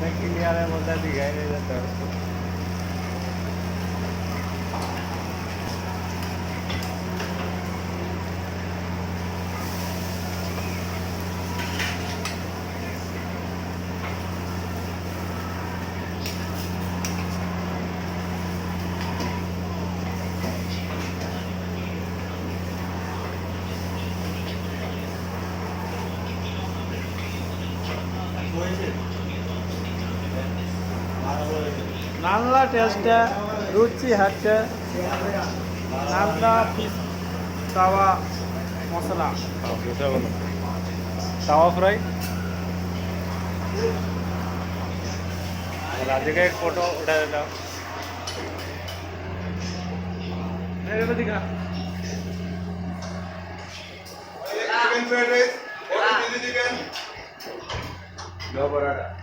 Clear बोलता दिखाई नहीं देता उसको। नाला टेस्ट रुचि हट नाला फिश तावा मसला तावा फ्राई राजे का एक फोटो उठा देता मेरे को दिखा चिकन फ्राइड राइस और चिली चिकन दो पराठा